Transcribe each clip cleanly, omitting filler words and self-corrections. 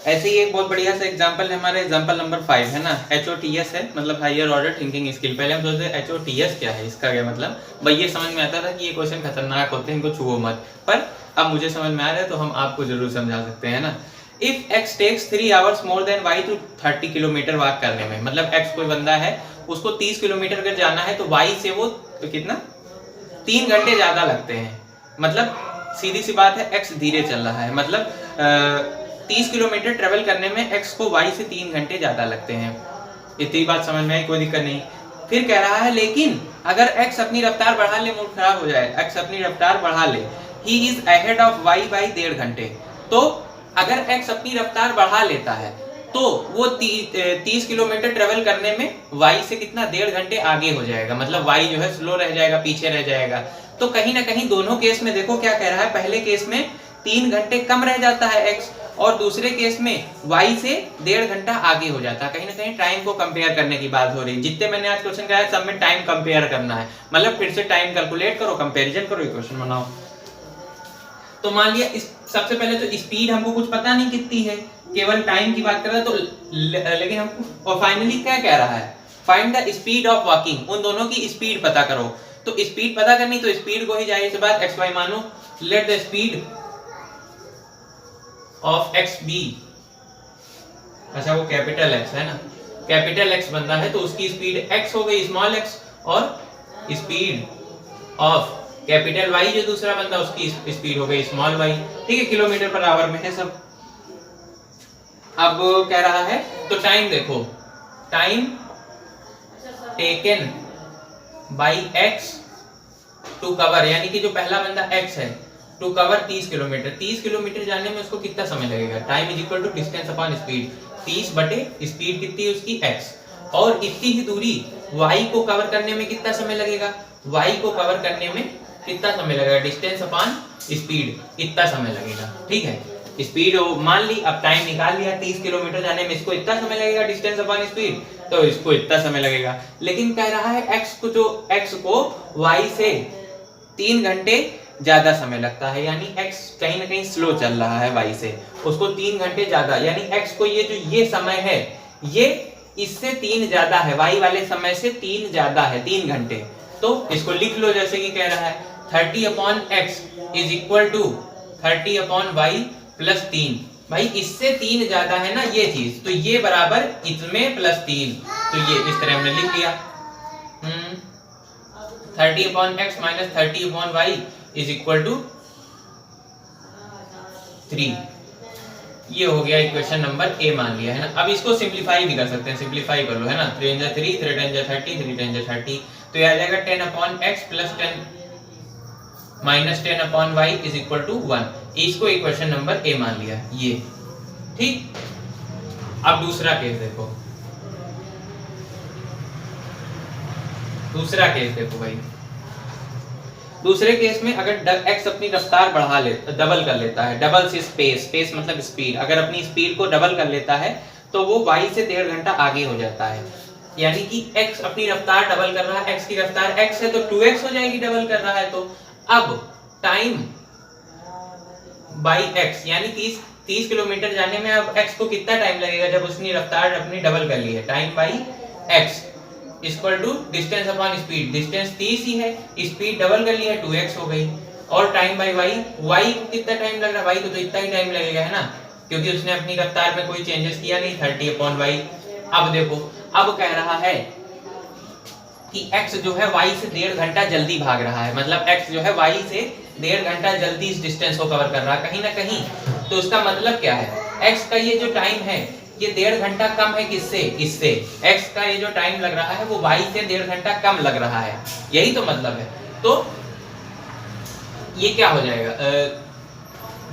ऐसे ही एक बहुत बढ़िया सा एग्जांपल है हमारे एग्जांपल नंबर 5 है ना, HOTS है, मतलब हायर ऑर्डर थिंकिंग स्किल। पहले हम सोचते HOTS क्या है, इसका क्या मतलब, भाई ये समझ में आता था कि ये क्वेश्चन खतरनाक होते हैं, इनको छुओ मत, पर अब मुझे समझ में आ रहा है तो हम आपको जरूर समझा सकते हैं ना। If x takes 3 hours more than y to 30 kilometre walk करने में, मतलब x कोई बंदा है उसको 30 किलोमीटर अगर जाना है तो y से वो तो कितना 3 घंटे ज्यादा लगते हैं। मतलब सीधी सी बात है, x धीरे चल रहा है, मतलब 30 किलोमीटर ट्रेवल करने में x को y से 3 घंटे ज्यादा लगते हैं। इतनी बात समझ में आई, कोई दिक्कत नहीं। फिर कह रहा है लेकिन अगर x अपनी रफ्तार बढ़ा ले, मूड खराब हो जाए, x अपनी रफ्तार बढ़ा ले, he is ahead of y by 1.5 घंटे। तो अगर x अपनी रफ्तार बढ़ा लेता है तो वो 30 किलोमीटर ट्रेवल करने में y से कितना 1.5 घंटे आगे हो जाएगा, मतलब y जो है स्लो रह जाएगा, पीछे रह जाएगा। तो कहीं ना कहीं दोनों केस में देखो क्या कह रहा है, पहले केस में 3 घंटे कम रह जाता है x, और दूसरे केस में y से 1.5 घंटा आगे हो जाता है। कहीं ना कहीं टाइम को कंपेयर करने की बात हो रही। जितने मैंने आज क्वेश्चन कराया सब में टाइम कंपेयर करना है, मतलब फिर से टाइम कैलकुलेट करो, कंपैरिजन करो, इक्वेशन बनाओ। तो मान लिया इस सबसे पहले तो स्पीड हमको कुछ पता नहीं कितनी है, केवल टाइम की बात कर रहा है, तो लेकिन हमको और फाइनली क्या कह रहा है, find the speed of walking, उन दोनों की स्पीड पता करो। तो स्पीड पता करनी तो स्पीड को ही जाहिर सी बात एक्स वाई मानो, let the speed of x be, अच्छा वो कैपिटल एक्स है ना, कैपिटल एक्स बंदा है तो उसकी स्पीड एक्स हो गई स्मॉल एक्स, और स्पीड ऑफ कैपिटल वाई जो दूसरा बंदा उसकी स्पीड हो गई स्मॉल वाई। ठीक है, किलोमीटर पर आवर में है सब। अब कह रहा है तो टाइम देखो, time taken by x to cover, यानी कि जो पहला बंदा एक्स है टू कवर 30 किलोमीटर, 30 किलोमीटर जाने में उसको कितना समय लगेगा, time is equal to distance upon speed, 30 बटे स्पीड कितनी है उसकी x, और इतनी ही दूरी y को कवर करने में कितना समय लगेगा, y को कवर करने में कितना समय लगेगा, डिस्टेंस अपॉन स्पीड इतना समय लगेगा। ठीक है, स्पीड मान ली, अब टाइम निकाल लिया, 30 किलोमीटर जाने में इसको इतना समय लगेगा डिस्टेंस अपॉन स्पीड, तो इसको इतना समय लगेगा। लेकिन कह रहा है x को y से 3 घंटे ज्यादा समय लगता है, यानी x कहीं ना कहीं स्लो चल रहा है y से, उसको 3 घंटे ज्यादा, यानी x को ये जो ये समय है ये इससे 3 ज्यादा है, y वाले समय से 3 ज्यादा है, 3 घंटे। तो इसको लिख लो जैसे कि कह रहा है 30 upon x is equal to 30 upon y plus 3। भाई इससे 3 ज्यादा है ना ये चीज, तो ये बराबर इसमें प्लस 3, तो ये इस तरह हमने लिख लिया 30 upon x minus 30 upon y is equal to 3। ये हो गया इक्वेशन नंबर ए मान लिया है ना। अब इसको सिंप्लीफाई भी कर सकते हैं, सिंप्लीफाई कर लो है ना, 3 जा 3, 3 10 जा 30, 3 10 जा 30, तो ये आ जाएगा 10 upon x plus 10 minus 10 upon y is equal to 1। इसको इक्वेशन नंबर ए मान लिया ये। ठीक, अब दूसरा केस देखो, दूसरा केस देखो भाई, दूसरे केस में अगर x अपनी रफ्तार बढ़ा ले, डबल कर लेता है, डबल से स्पेस, स्पेस मतलब स्पीड, अगर अपनी स्पीड को डबल कर लेता है तो वो y से 1.5 घंटा आगे हो जाता है। यानी कि x अपनी रफ्तार डबल कर रहा है, x की रफ्तार x है तो 2x हो जाएगी, डबल कर रहा है तो। अब टाइम बाई x, यानी 30 किलोमीटर जाने में अब x को कितना टाइम लगेगा जब उसने रफ्तार अपनी डबल कर ली है, time by x equal to distance upon speed, distance 30 ही है, स्पीड डबल कर ली है 2x हो गई, और टाइम बाई y को कितना टाइम लग रहा है, y को तो इतना ही टाइम लगेगा है ना, क्योंकि उसने अपनी रफ्तार में कोई चेंजेस किया नहीं, 30 अपॉन y। अब देखो, अब कह रहा है कि x जो है y से 1.5 घंटा जल्दी भाग रहा है, मतलब x जो है y से 1.5 घंटा जल्दी इस डिस्टेंस को कवर कर रहा है कहीं ना कहीं। तो उसका मतलब क्या है, x का ये जो टाइम है ये 1.5 घंटा कम है किससे, इससे। x का ये जो टाइम लग रहा है वो y से 1.5 घंटा कम लग रहा है, यही तो मतलब है। तो ये क्या हो जाएगा,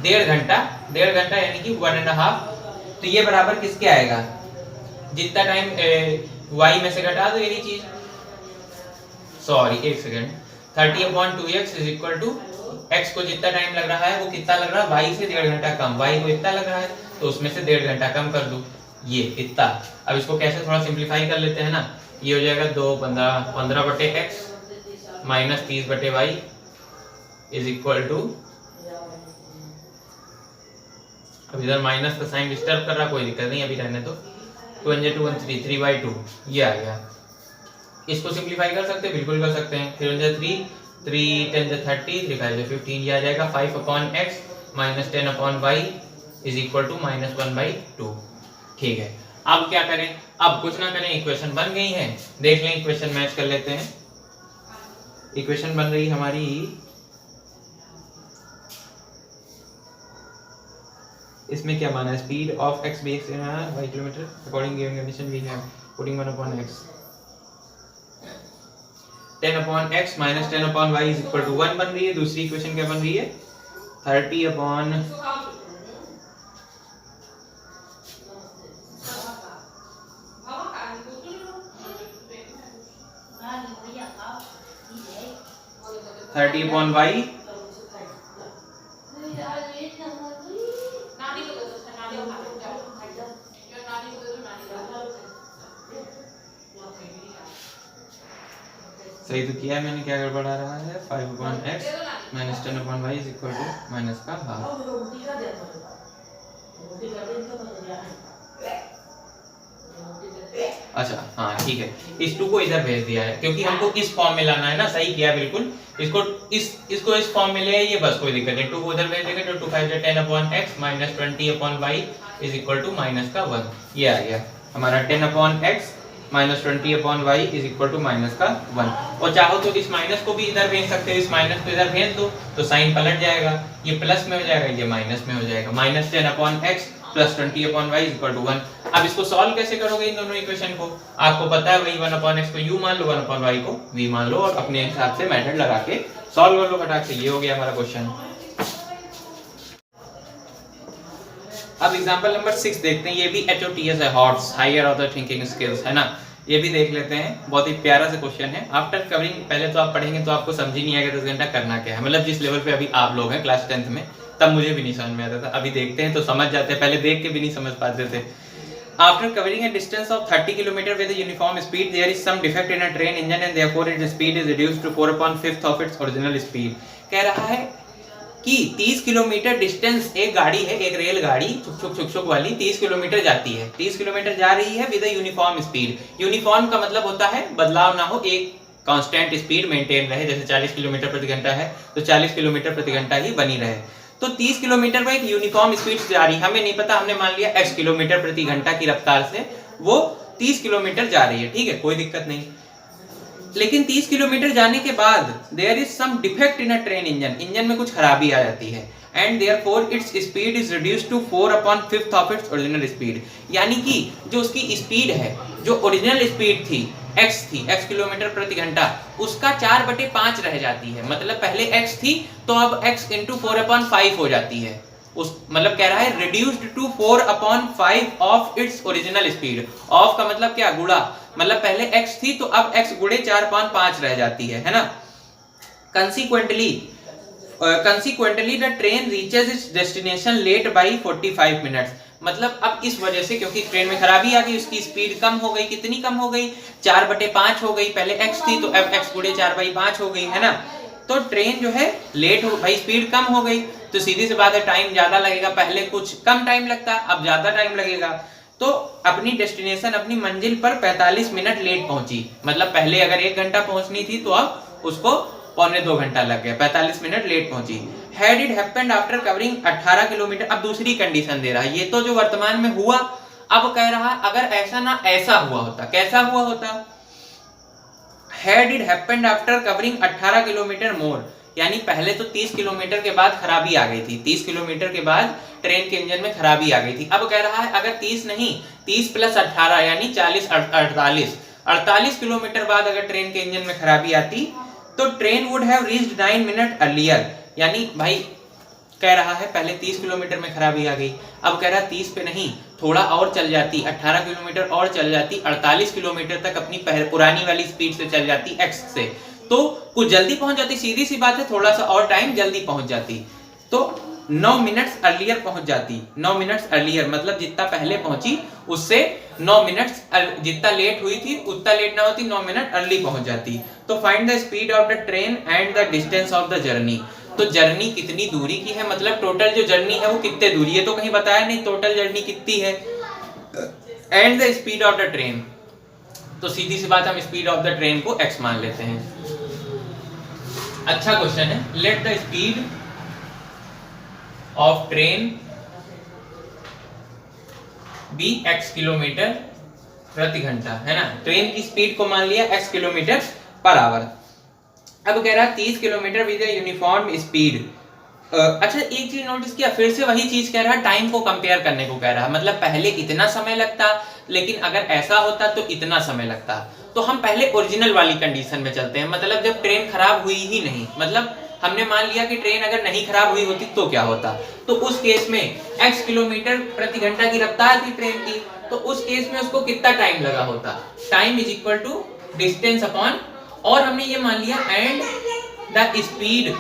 1.5 घंटा, 1.5 घंटा यानी कि 1.5, तो ये बराबर किसके आएगा, जितना टाइम y में से घटा दो यही चीज, सॉरी एक second, 30 upon 2x is equal to x को जितना टाइम लग रहा है वो कितना लग रहा है, y से 1.5 घंटा कम, y को इतना लग रहा है तो उसमें से 1.5 घंटा कम कर दो, ये इतना। अब इसको कैसे थोड़ा सिंप्लीफाई कर लेते हैं ना, ये हो जाएगा 2 15 बटे x माइनस 30 बटे y इज इक्वल टू, अब इधर माइनस का साइन डिस्टर्ब कर रहा, कोई दिक्कत नहीं, अभी रहने दो। 2 × 2 = 3, 3/2 ये आ गया। इसको सिंप्लीफाई कर सकते हैं, बिल्कुल कर सकते हैं। 3 × 3, 3 × 10 = 30, 3 × 5 = 15, ये आ जाएगा 5/x - 10/y = -1/2। ठीक है, अब क्या करें? अब कुछ ना करें, इक्वेशन बन गई है, देख लें, इक्वेशन मैच कर लेते हैं। इक्वेशन बन रही हमारी, इसमें क्या माना है? Speed of x bx y kilometre according given condition we have putting 1/x 10/x - 10/y = 1 बन रही है। दूसरी इक्वेशन क्या बन रही है? 30/, y सही तो किया है मैंने, क्या गड़बड़ा रहा है? 5/x - 10/y = माइनस का हाफ। अच्छा हाँ ठीक है, इस 2 को इधर भेज दिया है क्योंकि हमको इस फॉर्म में लाना है ना। सही किया बिल्कुल, इसको इस फॉर्म में ले आइए, बस कोई दिक्कत नहीं। 2 को उधर भेज देंगे तो 2 × 5 = 10/x - 20/y = -1। ये आ गया हमारा 10/x - 20/y = -1। और चाहो तो इस माइनस को भी इधर भेज सकते हो, इस माइनस को इधर भेज दो तो साइन पलट जाएगा, ये प्लस में हो जाएगा, ये माइनस में हो जाएगा। -10/x + 20/y = 1। अब इसको सॉल्व कैसे करोगे इन दोनों इक्वेशन को? आपको पता है, वही 1/x को u मान लो, 1/y को v मान लो और अपने हिसाब से मेथड लगा के सॉल्व कर लो फटाक से। ये हो गया हमारा क्वेश्चन। अब एग्जांपल नंबर 6 देखते हैं। ये भी HOTS है, HOTS higher order thinking skills है ना। ये भी देख लेते हैं, बहुत ही प्यारा सा क्वेश्चन है। आफ्टर कवरिंग, पहले तो आप पढ़ेंगे तो आपको समझ ही नहीं आएगा 10 घंटा करना क्या है। मतलब जिस लेवल पे अभी आप लोग हैं क्लास 10th में, तब मुझे भी नहीं समझ में आता था, अभी देखते हैं तो समझ जाते हैं, पहले देख के भी नहीं समझ पाते थे। After covering a distance of 30 km with a uniform speed, there is some defect in a train engine and therefore its speed is reduced to 4/5 of its original speed। कह रहा है कि 30 किलोमीटर डिस्टेंस, एक गाड़ी है, एक rail गाड़ी छुक वाली 30 किलोमीटर जाती है, 30 किलोमीटर जा रही है with a uniform speed. Uniform का मतलब होता है बदलाव ना हो, एक कांस्टेंट स्पीड मेंटेन रहे। जैसे 40 किलोमीटर प्रति घंटा है तो 40 किलोमीटर प्रति घंटा ही बनी रहे। तो 30 किलोमीटर पर एक यूनिफॉर्म स्पीड से जा रही, हमें नहीं पता, हमने मान लिया x किलोमीटर प्रति घंटा की रफ्तार से वो 30 किलोमीटर जा रही है। ठीक है, कोई दिक्कत नहीं। लेकिन 30 किलोमीटर जाने के बाद there is some defect in a train engine, engine में कुछ खराबी आ जाती है and therefore its speed is reduced to 4/5 of its original speed. यानी कि जो उसकी स्पीड है, जो ओरिजिनल स्पीड थी x किलोमीटर प्रति घंटा, उसका 4/5 रह जाती है। मतलब पहले x थी तो अब x × 4/5 हो जाती है। उस मतलब कह रहा है reduced to 4/5 of its original speed. Of का मतलब क्या? गुणा। मतलब पहले x थी तो अब x गुणे 4/5 रह जाती है ना। Consequently the train reaches its destination late by 45 minutes। मतलब अब इस वजह से, क्योंकि ट्रेन में खराबी आ गई, उसकी स्पीड कम हो गई। कितनी कम हो गई? 4/5 हो गई। पहले x थी तो अब x गुणे 4/5 हो गई है ना। तो ट्रेन जो है लेट हो भाई, स्पीड कम हो गई तो सीधी सी बात है टाइम ज्यादा लगेगा। पहले कुछ कम टाइम लगता, अब ज्यादा टाइम लगेगा। तो अपनी डेस्टिनेशन, अपनी मंजिल पर 45 मिनट लेट पहुंची। मतलब पहले अगर 1 घंटा पहुंचनी थी तो अब उसको 1.25 घंटा लग गया, 45 मिनट लेट पहुंची। Had it happened after covering 18 kilometre. अब दूसरी कंडीशन दे रहा है, ये तो जो वर्तमान में हुआ, अब कह रहा है अगर ऐसा ना ऐसा हुआ होता। कैसा हुआ होता? Had it happened after covering 18 kilometre मोर, यानी पहले तो 30 किलोमीटर के बाद खराबी आ गई थी, 30 किलोमीटर के बाद ट्रेन के इंजन में खराबी आ गई थी। अब कह रहा है अगर 30 नहीं, 30 + 18 यानी 40 48 किलोमीटर बाद अगर ट्रेन के इंजन में खराबी आती तो train would have reached 9 minute earlier. यानी भाई कह रहा है पहले 30 किलोमीटर में खराबी आ गई, अब कह रहा है 30 पे नहीं, थोड़ा और चल जाती, 18 किलोमीटर और चल जाती, 48 किलोमीटर तक अपनी पुरानी वाली स्पीड से चल जाती x से, तो कुछ जल्दी पहुंच जाती। सीधी सी बात है, थोड़ा सा और टाइम जल्दी पहुंच जाती, तो 9 मिनट्स अर्लियर पहुंच जाती। 9 मिनट्स अर्लियर मतलब जितना पहले पहुंची उससे 9 मिनट्स, जितना लेट हुई थी उतना लेट ना होती, 9 मिनट अर्ली पहुंच जाती। तो find the speed of the train and the distance of the journey. तो जर्नी कितनी दूरी की है, मतलब टोटल जो जर्नी है वो कितने दूरी है, तो कहीं बताया नहीं टोटल जर्नी कितनी है। And the speed of the train, तो सीधी सी बात हम स्पीड ऑफ द ट्रेन को x मान लेते हैं। अच्छा क्वेश्चन है, let the speed of train be x kilometre प्रति घंटा, है ना। ट्रेन की स्पीड को मान लिया x किलोमीटर पर आवर। अब कह रहा 30 किलोमीटर विद यूनिफॉर्म स्पीड। अच्छा एक चीज नोटिस किया, फिर से वही चीज कह रहा, टाइम को कंपेयर करने को कह रहा, मतलब पहले इतना समय लगता, लेकिन अगर ऐसा होता तो इतना समय लगता। तो हम पहले ओरिजिनल वाली कंडीशन में चलते हैं, मतलब जब ट्रेन खराब हुई ही नहीं, मतलब हमने मान लिया कि ट्रेन अगर नहीं खराब हुई होती तो क्या होता। तो उस केस में x किलोमीटर प्रति घंटा की रफ्तार थी ट्रेन की, तो उस केस में उसको कितना टाइम लगा होता, time is equal to distance upon, और हमने ये मान लिया एंड द स्पीड।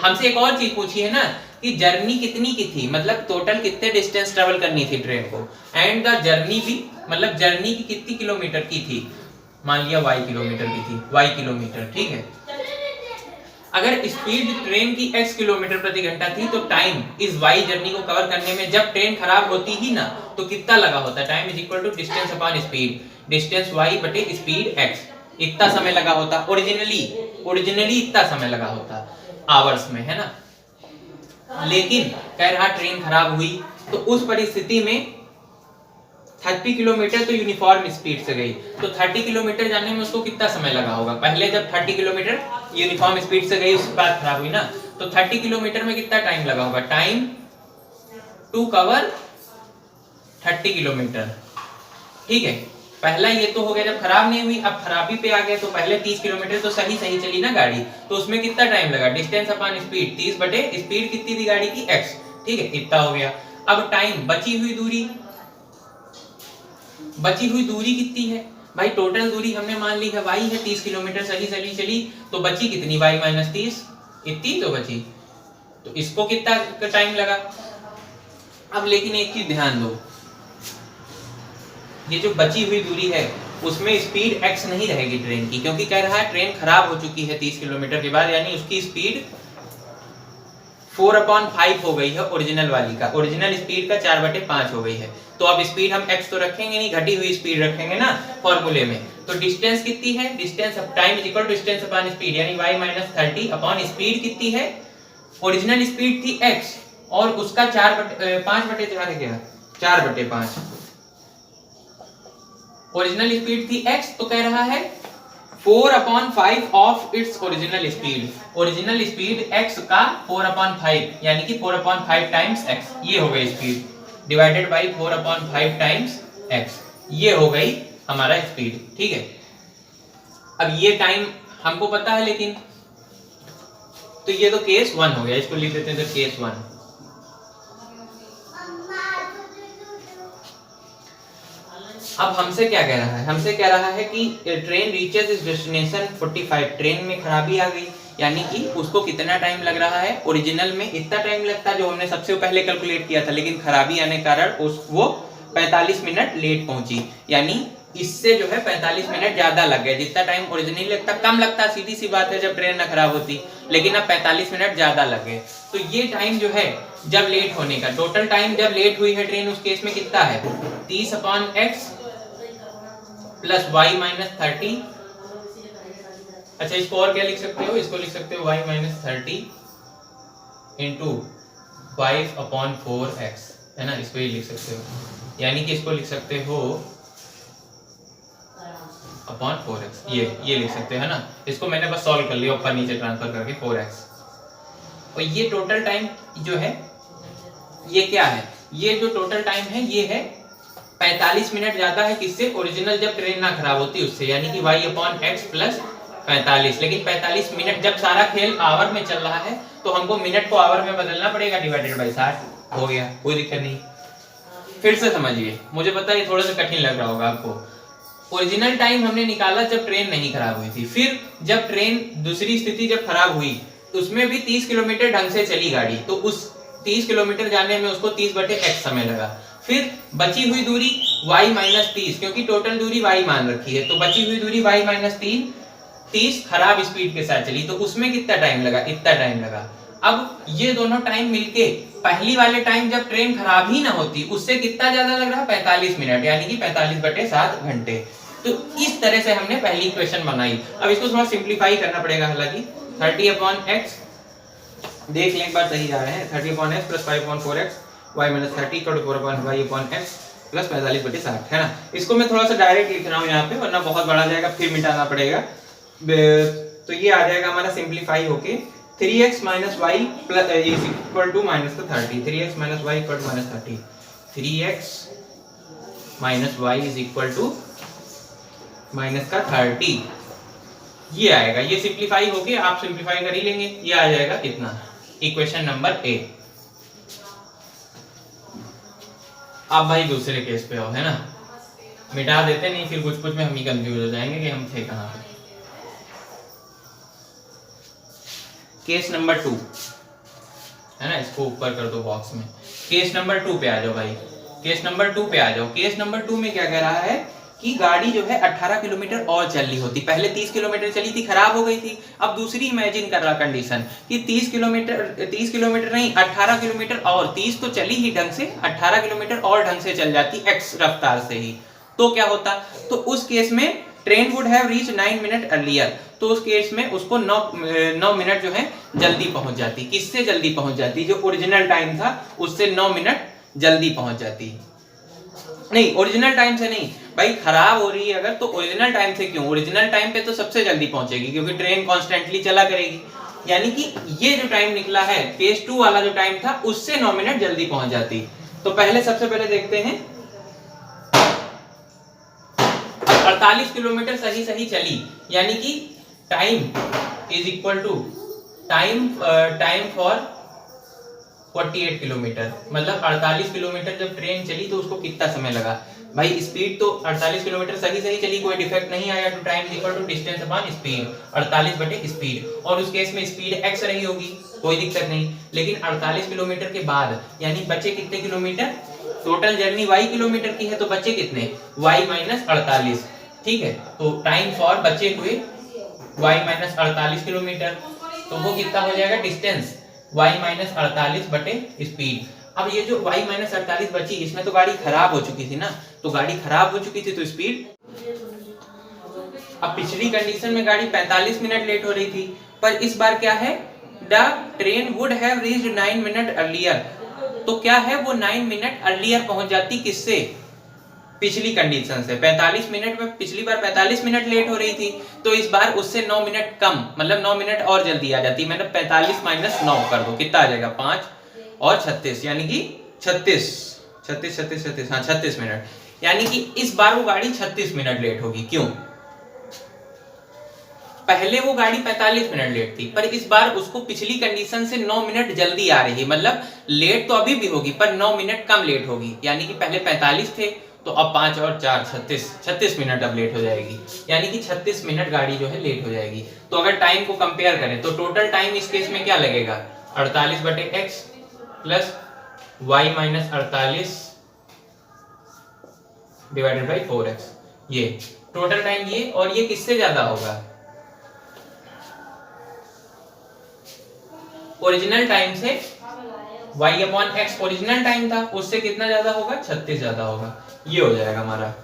हमसे एक और चीज पूछी है ना कि जर्नी कितनी की थी, मतलब टोटल कितने डिस्टेंस ट्रेवल करनी थी ट्रेन को, एंड द जर्नी भी, मतलब जर्नी की कितनी किलोमीटर की थी, मान लिया y किलोमीटर की थी, y किलोमीटर, ठीक है। अगर स्पीड ट्रेन की x किलोमीटर प्रति घंटा थी तो टाइम इस y जर्नी को कवर करने में जब ट्रेन खराब होती ही ना तो कितना लगा होता, time is equal to distance upon speed, distance y बटे स्पीड x, इतना समय लगा होता। ओरिजिनली इतना समय लगा होता आवर्स में, है ना। लेकिन कह रहा ट्रेन खराब हुई तो उस परिस्थिति में 30 किलोमीटर तो यूनिफॉर्म स्पीड से गई, तो 30 किलोमीटर जाने में उसको कितना समय लगा होगा, पहले जब 30 किलोमीटर यूनिफॉर्म स्पीड से गई उसके बाद खराब हुई ना, तो 30 किलोमीटर में कितना टाइम लगा होगा, टाइम टू कवर 30 किलोमीटर, ठीक है। पहला ये तो हो गया जब खराब नहीं हुई, अब खराबी पे आ गए तो पहले 30 किलोमीटर तो सही चली ना गाड़ी, तो उसमें कितना टाइम लगा, डिस्टेंस अपॉन स्पीड, 30 बटे स्पीड कितनी थी गाड़ी की x, ठीक है, इतना हो गया। अब टाइम, बची हुई दूरी कितनी है भाई, टोटल दूरी हमने मान ली है y है, 30 किलोमीटर सही चली, तो बची कितनी y माइनस 30, इतनी तो बची, तो इसको कितना टाइम लगा। अब लेकिन एक चीज ध्यान दो, ये जो बची हुई दूरी है उसमें स्पीड x नहीं रहेगी ट्रेन की, क्योंकि कह रहा है ट्रेन खराब हो चुकी है 30 किलोमीटर के बाद, यानी उसकी स्पीड 4/5 हो गई है ओरिजिनल वाली का, ओरिजिनल स्पीड का 4/5 हो गई है। तो अब स्पीड हम x तो रखेंगे नहीं, घटी हुई स्पीड रखेंगे ना फॉर्मूले में। तो डिस्टेंस कितनी है, distance of time is equal to distance upon speed, यानी y माइनस 30 अपॉन स्पीड कितनी है, ओरिजिनल स्पीड थी x और उसका 5/4 है क्या, 4/5 ओरिजिनल स्पीड थी x, तो कह रहा है 4/5 of its original speed, original speed x का 4/5 यानी कि 4/5 टाइम्स x, ये हो गई speed, divided by 4/5 times x, ये हो गई हमारा स्पीड, ठीक है। अब ये टाइम हमको पता है, लेकिन तो ये तो केस 1 हो गया, इसको लिख देते हैं तो केस 1। अब हमसे क्या कह रहा है, हमसे कह रहा है कि ट्रेन रीचेस इस डेस्टिनेशन 45, ट्रेन में खराबी आ गई, यानी कि उसको कितना टाइम लग रहा है, ओरिजिनल में इतना टाइम लगता जो हमने सबसे पहले कैलकुलेट किया था, लेकिन खराबी आने के कारण वो 45 मिनट लेट पहुंची, यानी इससे जो है 45 मिनट ज्यादा लग गए, जितना टाइम ओरिजिनली लगता कम लगता, सीधी सी बात है जब ट्रेन ना खराब होती, लेकिन अब 45 मिनट ज्यादा लग गए। तो ये टाइम जो है जब लेट होने का, टोटल टाइम जब लेट हुई है ट्रेन उस केस में कितना है, 30/x प्लस y माइनस 30, अच्छा इसको और क्या लिख सकते हो, इसको लिख सकते हो y माइनस 30 इंटू 5/4x, है ना, इसको ये लिख सकते हो, यानी कि इसको लिख सकते हो अपॉन 4x, ये लिख सकते हो, है ना। इसको मैंने बस सॉल्व कर लिया ऊपर नीचे ट्रांसफर करके 4x, और ये टोटल टाइम जो है ये क्या है, ये जो टोटल टाइम है ये है 45 मिनट ज्यादा है किससे, ओरिजिनल जब ट्रेन ना खराब होती उससे, यानी कि y/x प्लस 45, लेकिन 45 मिनट जब सारा खेल आवर में चल रहा है तो हमको मिनट को आवर में बदलना पड़ेगा, डिवाइडेड बाई 60 हो गया, कोई दिक्कत नहीं। फिर से समझिए, मुझे पता है ये थोड़ा सा कठिन लग रहा होगा आपको। ओरिजिनल टाइम हमने निकाला जब ट्रेन नहीं खराब हुई थी, फिर जब ट्रेन दूसरी स्थिति जब खराब हुई उसमें भी 30 किलोमीटर ढंग से चली गाड़ी, तो उस 30 किलोमीटर जाने में उसको 30/x समय लगा, फिर बची हुई दूरी y माइनस 30, क्योंकि टोटल दूरी y मान रखी है, तो बची हुई दूरी y माइनस 30 खराब स्पीड के साथ चली, तो उसमें कितना टाइम लगा, इतना टाइम लगा। अब ये दोनों टाइम मिलके पहली वाले टाइम जब ट्रेन खराब ही ना होती उससे कितना ज्यादा लग रहा है 45 मिनट, यानी कि 45/7 घंटे। तो इस तरह से हमने पहली इक्वेशन बनाई। अब इसको थोड़ा सिंप्लीफाई करना पड़ेगा, हालांकि 30/x देख लें एक बार सही जा रहे हैं, 30/x + 5/4x y - 30 = 4/y/x + 45/7 है ना। इसको मैं थोड़ा सा डायरेक्ट लिख रहा हूँ यहाँ पे, वरना बहुत बड़ा जाएगा फिर मिटाना पड़ेगा। तो ये आ जाएगा हमारा सिंप्लीफाई होके 3x - y = -30, 3x - y = -30, 3x - y = -30, ये आएगा। ये सिंप्लीफाई होके आप सिंप्लीफाई कर ही लेंगे, ये आ जाएगा कितना, इक्वेशन नंबर ए। अब भाई दूसरे केस पे आओ, है ना, मिटा देते, नहीं फिर कुछ में हम ही कंफ्यूज हो जाएंगे कि हम थे कहाँ पे। केस नंबर 2 है ना, इसको ऊपर कर दो बॉक्स में। केस नंबर 2 पे आ जाओ भाई, केस नंबर 2 पे आ जाओ। केस नंबर 2 में क्या कह रहा है कि गाड़ी जो है 18 किलोमीटर और चल रही होती, पहले 30 किलोमीटर चली थी, खराब हो गई थी। अब दूसरी इमेजिन कर रहा कंडीशन कि 30 किलोमीटर नहीं, 18 किलोमीटर और, 30 तो चली ही ढंग से, 18 किलोमीटर और ढंग से चल जाती x रफ्तार से ही, तो क्या होता। तो उस केस में train would have reach 9 minute earlier, तो उस केस में उसको 9 मिनट जो है जल्दी पहुंच जाती। किससे जल्दी पहुंच जाती, जो ओरिजिनल टाइम था उससे 9 मिनट जल्दी पहुंच जाती। नहीं, ओरिजिनल टाइम से नहीं भाई, खराब हो रही है अगर तो ओरिजिनल टाइम से क्यों, ओरिजिनल टाइम पे तो सबसे जल्दी पहुंचेगी क्योंकि ट्रेन कॉन्स्टेंटली चला करेगी। यानी कि ये जो टाइम निकला है फेज 2 वाला जो टाइम था उससे 9 मिनट जल्दी पहुंच जाती। तो पहले सबसे पहले देखते हैं 48 किलोमीटर सही चली, यानी कि time is equal to time for 48 kilometre, मतलब 48 किलोमीटर जब ट्रेन चली तो उसको कितना समय लगा भाई। स्पीड तो 48 किलोमीटर सही चली, कोई डिफेक्ट नहीं आया, तो time equal to distance upon speed, 48/स्पीड, और उस केस में स्पीड x रही होगी, कोई दिक्कत नहीं। लेकिन 48 किलोमीटर के बाद यानी बचे कितने kilometre, total journey y kilometre की है तो बचे कितने, y - 48, ठीक है। तो टाइम फॉर बचे हुए y - 48 किलोमीटर, तो वो कितना हो जाएगा, डिस्टेंस y - 48/स्पीड। अब ये जो y - 48 बची, इसमें तो गाड़ी खराब हो चुकी थी ना, तो गाड़ी खराब हो चुकी थी तो स्पीड, अब पिछली कंडीशन में गाड़ी 45 मिनट लेट हो रही थी, पर इस बार क्या है, the train would have reached 9 minute earlier, तो क्या है वो 9 मिनट अर्लियर पहुंच जाती, किससे, पिछली कंडीशन से। 45 मिनट में पिछली बार 45 मिनट लेट हो रही थी, तो इस बार उससे 9 मिनट कम, मतलब 9 मिनट और जल्दी आ जाती। मतलब 45 - 9 कर दो, कितना आ जाएगा, 5 और 36, यानी कि 36 मिनट, यानी कि इस बार वो गाड़ी 36 मिनट लेट होगी। क्यों, पहले वो गाड़ी 45 मिनट लेट थी, पर इस बार उसको पिछली कंडीशन से 9 मिनट जल्दी आ रही है, मतलब लेट तो अभी भी होगी पर 9 मिनट कम लेट होगी। यानी कि पहले 45 थे तो अब 5 और 4 36 मिनट अब लेट हो जाएगी, यानी कि 36 मिनट गाड़ी जो है लेट हो जाएगी। तो अगर टाइम को कंपेयर करें तो टोटल टाइम इस केस में क्या लगेगा, 48/x plus y - 48 divided by 4x, ये टोटल टाइम ये, और ये किससे ज्यादा होगा, ओरिजिनल टाइम से। y/x ओरिजिनल टाइम था, उससे कितना ज्यादा होगा, 36 ज्यादा होगा। ये हो जाएगा हमारा।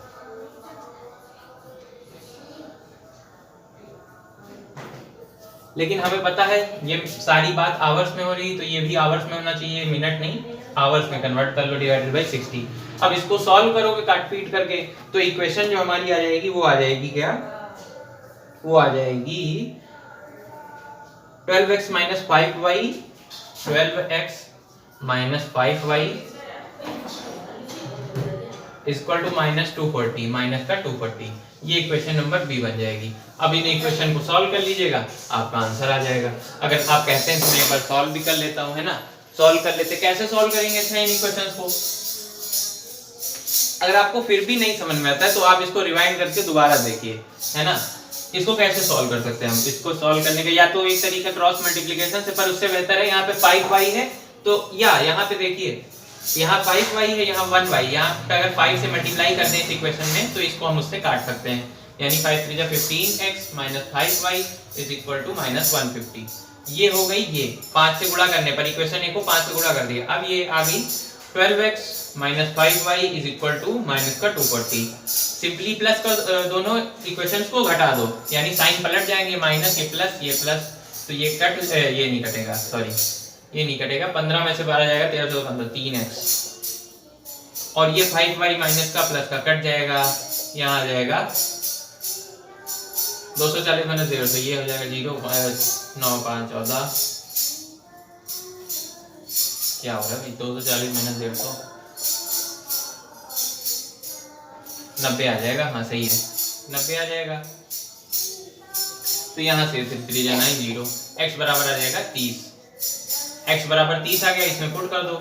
लेकिन हमें पता है ये सारी बात आवर्स में हो रही, तो ये भी आवर्स में होना चाहिए, मिनट नहीं, आवर्स में कन्वर्ट कर लो, डिवाइडेड बाई 60। अब इसको सॉल्व करोगे काट पीट करके, तो इक्वेशन जो हमारी आ जाएगी वो आ जाएगी क्या, वो आ जाएगी 12x - 5y 12x - 5y equal to -240, minus का 240, ये इक्वेशन नंबर बी बन जाएगी। अब इन इक्वेशन को सॉल्व कर लीजिएगा, आपका आंसर आ जाएगा। अगर आप कहते हैं तो मैं एक बार सॉल्व भी कर लेता हूं, है ना, सॉल्व कर लेते। कैसे सॉल्व करेंगे इन इक्वेशंस को, अगर आपको फिर भी नहीं समझ में आता है तो आप इसको रिवाइंड करके दोबारा देखिए, है ना। इसको कैसे सॉल्व कर सकते हैं हम, इसको सॉल्व करने का या तो एक तरीका क्रॉस मल्टीप्लिकेशन से, पर उससे बेहतर है यहाँ पे 5y है तो या यहाँ पे देखिए यहाँ 5y है, यहाँ 1y, यहाँ पे अगर 5 से मल्टीप्लाई करते हैं इस इक्वेशन में तो इसको हम उससे काट सकते हैं, यानी 5 3 15x - 5y is equal to -150। ये हो गई, ये 5 से गुणा करने पर इक्वेशन ए को 5 से गुणा कर दिया। अब ये आ गई 12x minus 5y is equal to minus का 240। सिंपली प्लस कर दोनों इक्वेशंस को घटा दो, यानी साइन पलट जाएंगे, माइनस ये प्लस, तो ये कट ये नहीं कटेगा, सॉरी ये नहीं कटेगा, 15 में से 12 जाएगा, 13 से 15 3x, और ये 5y माइनस का प्लस का कट जाएगा, यहाँ आ जाएगा 240 माइनस 0, तो ये हो जाएगा 0 9 5 14, क्या होगा भाई 240 माइनस 150 90 आ जाएगा। हाँ सही है, 90 आ जाएगा। तो यहाँ से 3 जाना है 0, x बराबर आ जाएगा 30, x बराबर 30 आ गया, इसमें पुट कर दो,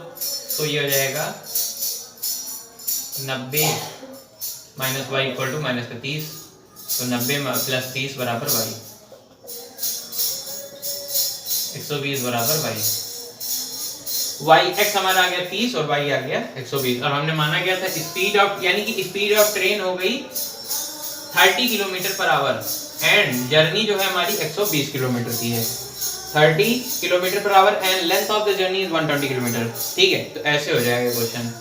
तो ये हो जाएगा 90 minus y equal to minus का 30, तो 90 प्लस 30 बराबर y, 120 बराबर y x हमारा आ गया 30 और y आ गया 120। और हमने माना गया था स्पीड ऑफ, यानी कि स्पीड ऑफ ट्रेन हो गई 30 kilometre per hour and journey जो है हमारी 120 किलोमीटर की है, 30 kilometre per hour and length of the journey is 120 kilometre. ठीक है, तो ऐसे हो जाएगा क्वेश्चन।